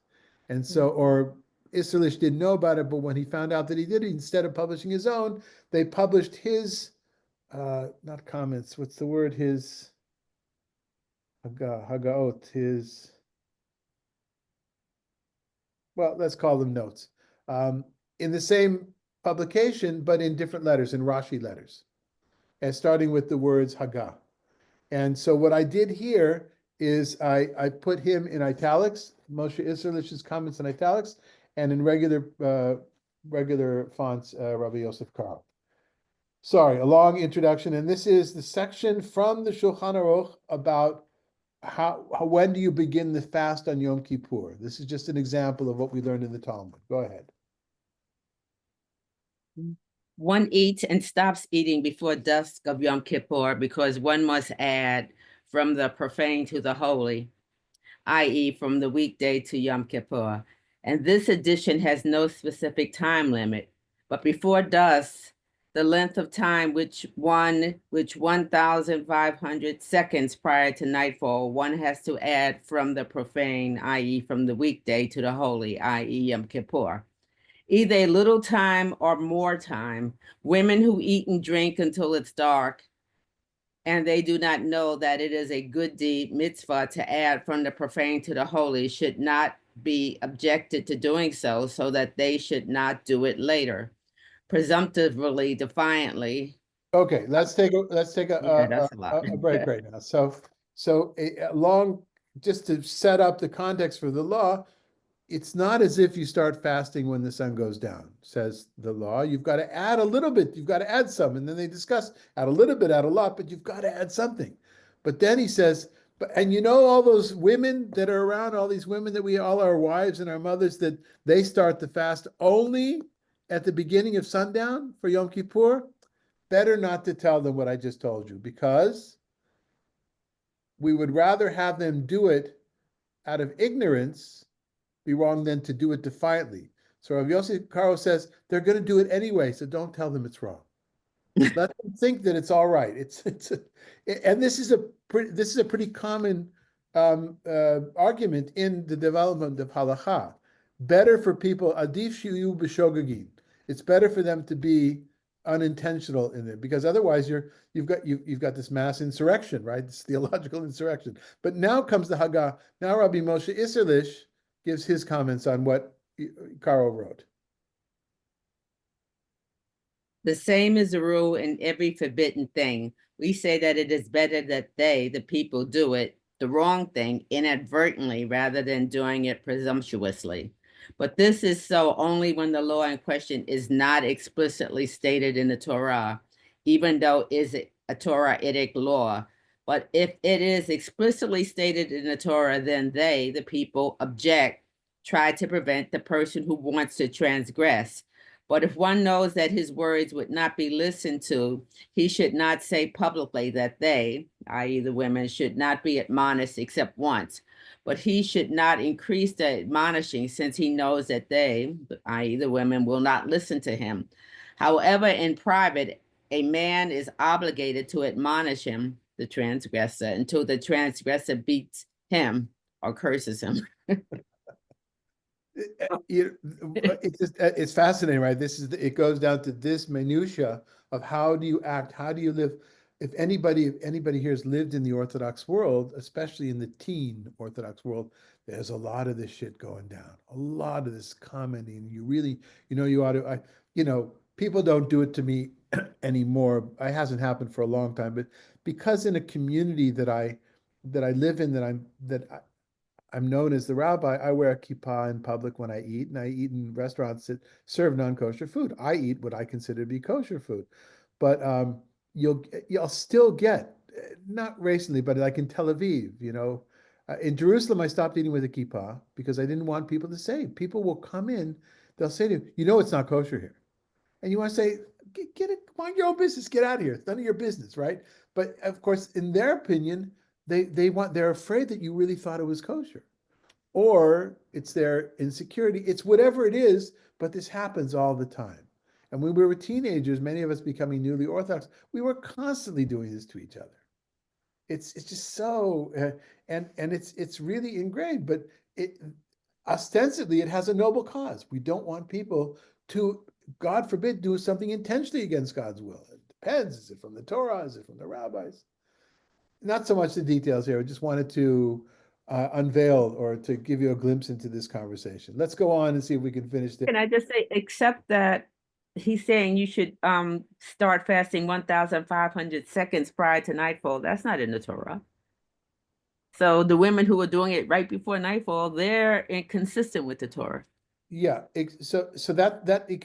and so or Isserlich didn't know about it, but when he found out that he did, instead of publishing his own, they published his. Not comments. What's the word? His hagaot. His. Well, let's call them notes. In the same publication, but in different letters, in Rashi letters, and starting with the words Haggah. And so what I did here is I put him in italics, Moshe Isserlich's comments in italics, and in regular fonts, Rabbi Yosef Karo. Sorry, a long introduction, and this is the section from the Shulchan Aruch about when do you begin the fast on Yom Kippur? This is just an example of what we learned in the Talmud. Go ahead. One eats and stops eating before dusk of Yom Kippur because one must add from the profane to the holy, i.e., from the weekday to Yom Kippur. And this addition has no specific time limit. But before dusk, the length of time which 1,500 seconds prior to nightfall, one has to add from the profane, i.e., from the weekday to the holy, i.e., Yom Kippur. Either a little time or more time. Women who eat and drink until it's dark and they do not know that it is a good deed, mitzvah, to add from the profane to the holy should not be objected to doing so that they should not do it later. Presumptively, defiantly. Okay, let's take a Yeah, that's a lot. a break right now. So just to set up the context for the law, it's not as if you start fasting when the sun goes down, says the law. You've got to add a little bit, you've got to add some, and then they discuss add a little bit, add a lot, but you've got to add something. But then he says, and you know all those women that are around, all these women that we all our wives and our mothers, that they start the fast only at the beginning of sundown for Yom Kippur. Better not to tell them what I just told you, because we would rather have them do it out of ignorance, be wrong, than to do it defiantly. So Rav Yosef Karo says they're going to do it anyway, so don't tell them it's wrong. Let them think that it's all right. And this is a pretty common argument in the development of halacha. Better for people, adif shiyu b'shogagin. It's better for them to be unintentional in it, because otherwise you've got this mass insurrection, right? This theological insurrection. But now comes the Haggah. Now Rabbi Moshe Isserlich gives his comments on what Karo wrote. The same is the rule in every forbidden thing. We say that it is better that they, the people, do it, the wrong thing, inadvertently rather than doing it presumptuously. But this is so only when the law in question is not explicitly stated in the Torah, even though it is a Torah-itic law. But if it is explicitly stated in the Torah, then they, the people, object, try to prevent the person who wants to transgress. But if one knows that his words would not be listened to, he should not say publicly that they, i.e., the women, should not be admonished except once. But he should not increase the admonishing, since he knows that they, i.e., the women, will not listen to him. However, in private, a man is obligated to admonish him, the transgressor, until the transgressor beats him or curses him. It's fascinating, right? It goes down to this minutia of how do you act, how do you live. If anybody here has lived in the Orthodox world, especially in the teen Orthodox world, there's a lot of this shit going down, a lot of this commenting. You really, you ought to, people don't do it to me anymore. It hasn't happened for a long time, but because in a community that I live in, that I'm known as the rabbi, I wear a kippah in public when I eat, and I eat in restaurants that serve non-kosher food. I eat what I consider to be kosher food. But you'll still get, not recently, but like in Tel Aviv, in Jerusalem, I stopped eating with a kippah because I didn't want people to say. People will come in, they'll say to you, it's not kosher here. And you want to say, get it, mind your own business, get out of here. It's none of your business, right? But of course, in their opinion, they're afraid that you really thought it was kosher, or it's their insecurity. It's whatever it is, but this happens all the time. And when we were teenagers, many of us becoming newly Orthodox, we were constantly doing this to each other. It's just so, and it's really ingrained. But ostensibly it has a noble cause. We don't want people to, God forbid, do something intentionally against God's will. It depends. Is it from the Torah? Is it from the rabbis? Not so much the details here. I just wanted to unveil or to give you a glimpse into this conversation. Let's go on and see if we can finish this. Can I just say, except that he's saying you should start fasting 1,500 seconds prior to nightfall. That's not in the Torah. So the women who are doing it right before nightfall, they're inconsistent with the Torah. Yeah, so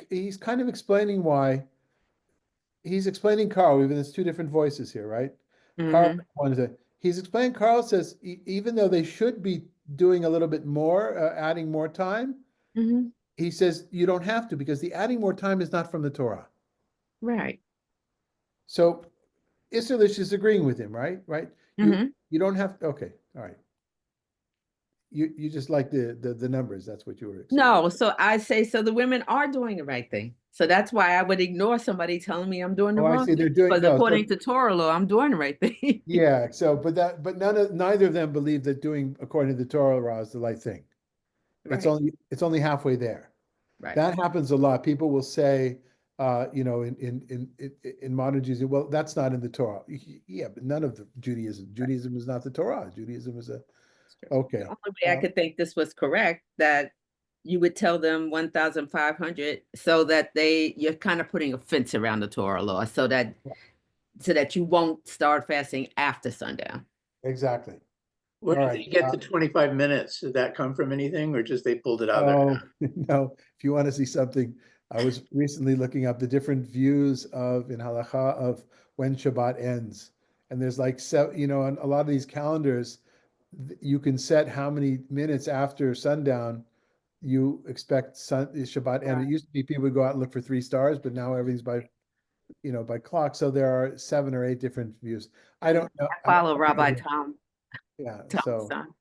he's kind of explaining why. He's explaining Carl, even there's two different voices here, right? Carl, Mhm. he's explaining, Carl says, even though they should be doing a little bit more, adding more time, Mhm. he says you don't have to because the adding more time is not from the Torah. Right. So Israelish is agreeing with him, right? Right? Mhm. You don't have, okay, all right. You just like the numbers, that's what you were saying. No, so I say so the women are doing the right thing. So that's why I would ignore somebody telling me I'm doing the Oh, I wrong see, they're thing. doing, Because no, according so, to Torah law, I'm doing the right thing. yeah, so, but neither of them believe that doing according to the Torah law is the right thing. It's Right. only halfway there. Right. That happens a lot. People will say, in modern Judaism, well, that's not in the Torah. Yeah, but none of the Judaism is not the Torah. Judaism is okay. The only way I could think this was correct, that you would tell them 1,500 so that you're kind of putting a fence around the Torah law so that you won't start fasting after sundown. Exactly. Where All did right. they get the 25 minutes? Did that come from anything or just they pulled it out of their Oh, hat? no, if you want to see something, I was recently looking up the different views in halacha of when Shabbat ends. And there's like, on a lot of these calendars, you can set how many minutes after sundown you expect Shabbat end. It used to be people would go out and look for 3 stars, but now everything's by clock. So there are 7 or 8 different views. I don't know. I follow Rabbi Tom, Yeah, Tom's so son.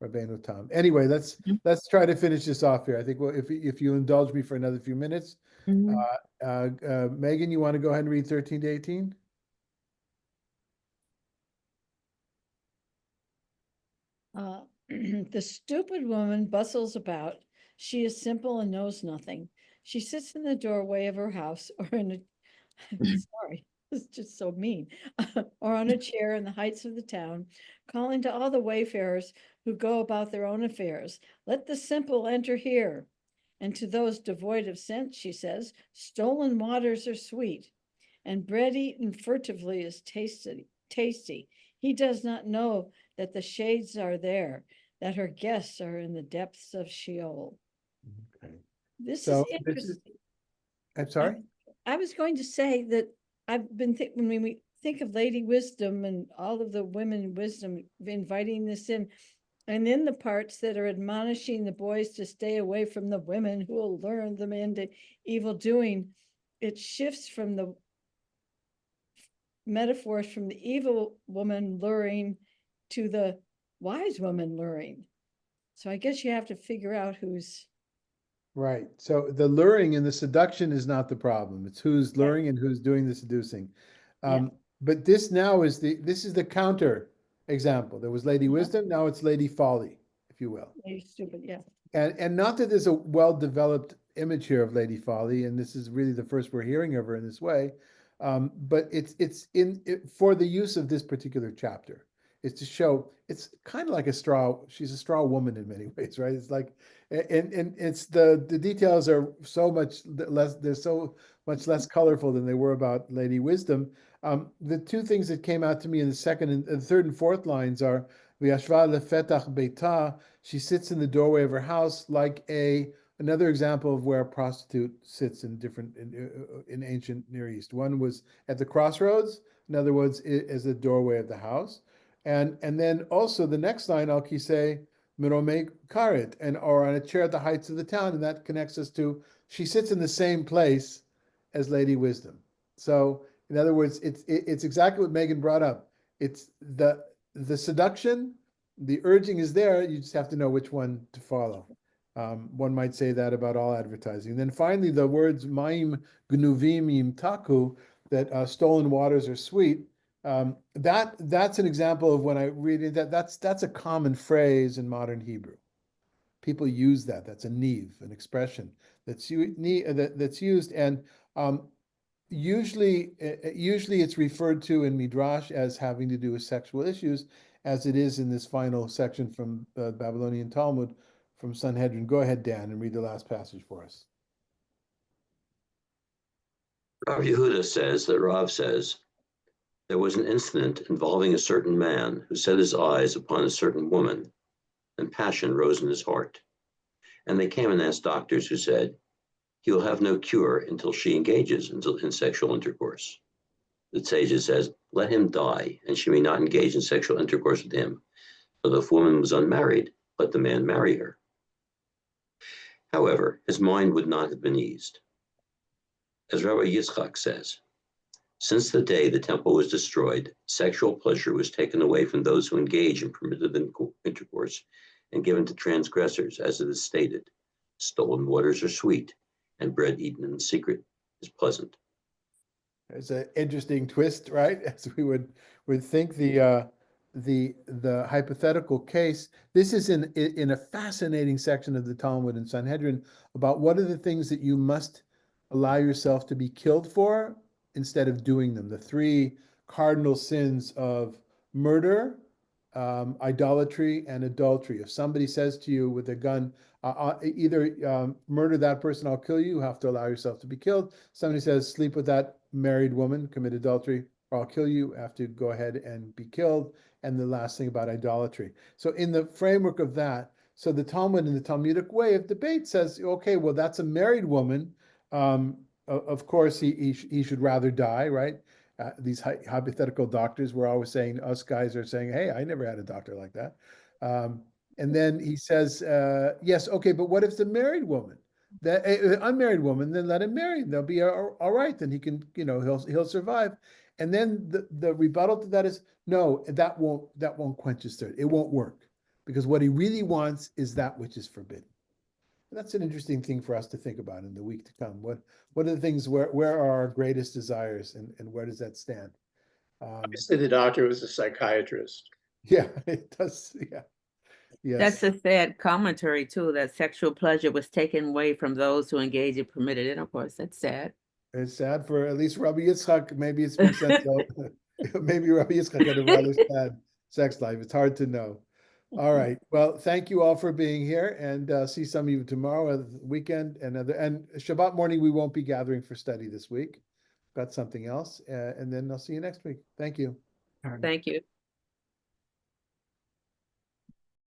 Rabbeinu Tom. Anyway, let's try to finish this off here. I think, well, if you indulge me for another few minutes, Mhm. Megan, you want to go ahead and read 13 to 18? The stupid woman bustles about. She is simple and knows nothing. She sits in the doorway of her house or in a, sorry, it's just so mean, or on a chair in the heights of the town, calling to all the wayfarers who go about their own affairs, let the simple enter here. And to those devoid of sense, she says, stolen waters are sweet, and bread eaten furtively is tasty. He does not know that the shades are there, that her guests are in the depths of Sheol. Okay. This So is this is, interesting. I'm sorry? I was going to say that I've been when we think of Lady Wisdom and all of the women wisdom inviting this in, and in the parts that are admonishing the boys to stay away from the women who will lure them into evil doing, it shifts from the metaphors from the evil woman luring to the wise woman luring. So I guess you have to figure out who's Right. So the luring and the seduction is not the problem. It's who's luring and who's doing the seducing. Yeah. But this now is the counter example. There was Lady Wisdom, now it's Lady Folly, if you will. stupid. Yeah. And not that there's a well-developed image here of Lady Folly, and this is really the first we're hearing of her in this way. But it's for the use of this particular chapter. Is to show it's kind of like she's a straw woman in many ways, right? It's like, and it's the details are so much less, they're so much less colorful than they were about Lady Wisdom. The two things that came out to me in the second and third and fourth lines are V'yashva lefetach beita, she sits in the doorway of her house like another example of where a prostitute sits in ancient Near East. One was at the crossroads, in other words, is the doorway of the house. And then also the next line, Al Kisei Mirome Karit, or on a chair at the heights of the town, and that connects us to she sits in the same place as Lady Wisdom. So in other words, it's exactly what Megan brought up. It's the seduction, the urging is there. You just have to know which one to follow. One might say that about all advertising. And then finally, the words "maim gnuvim yimtaku," that stolen waters are sweet. That's an example of when I read it. That's a common phrase in modern Hebrew. People use that. That's a niv, an expression that's used, and usually it's referred to in Midrash as having to do with sexual issues, as it is in this final section from Babylonian Talmud from Sanhedrin. Go ahead, Dan, and read the last passage for us. Rav Yehuda says that Rav says, There was an incident involving a certain man who set his eyes upon a certain woman, and passion rose in his heart. And they came and asked doctors, who said, he will have no cure until she engages in sexual intercourse. The sages says, let him die, and she may not engage in sexual intercourse with him. But if the woman was unmarried, let the man marry her. However, his mind would not have been eased. As Rabbi Yitzchak says, since the day the temple was destroyed, sexual pleasure was taken away from those who engage in permitted intercourse and given to transgressors, as it is stated, stolen waters are sweet, and bread eaten in secret is pleasant. It's an interesting twist, right? As we would think the hypothetical case. This is in a fascinating section of the Talmud in Sanhedrin about what are the things that you must allow yourself to be killed for instead of doing them. The three cardinal sins of murder, idolatry, and adultery. If somebody says to you with a gun, either murder that person, I'll kill you have to allow yourself to be killed. Somebody says, sleep with that married woman, commit adultery, or I'll kill you, have to go ahead and be killed. And the last thing about idolatry. So in the framework of that, so the Talmud in the Talmudic way of debate says, okay, well, that's a married woman. Of course, he should rather die, right? These hypothetical doctors were always saying, us guys are saying, hey, I never had a doctor like that. And then he says, yes, okay, but what if it's a married woman? That an unmarried woman, then let him marry. They'll be all right. Then he can, he'll survive. And then the rebuttal to that is, no, that won't quench his thirst. It won't work because what he really wants is that which is forbidden. And that's an interesting thing for us to think about in the week to come. What are the things where are our greatest desires and where does that stand? Obviously, the doctor was a psychiatrist. Yeah, it does. Yeah. Yes. That's a sad commentary too, that sexual pleasure was taken away from those who engage in permitted intercourse. That's sad. It's sad for at least Rabbi Yitzchak. Maybe it makes sense. Maybe Rabbi Yitzchak had a rather sad sex life. It's hard to know. All right. Well, thank you all for being here, and see some of you tomorrow, weekend, and Shabbat morning. We won't be gathering for study this week. Got something else, and then I'll see you next week. Thank you. Thank you.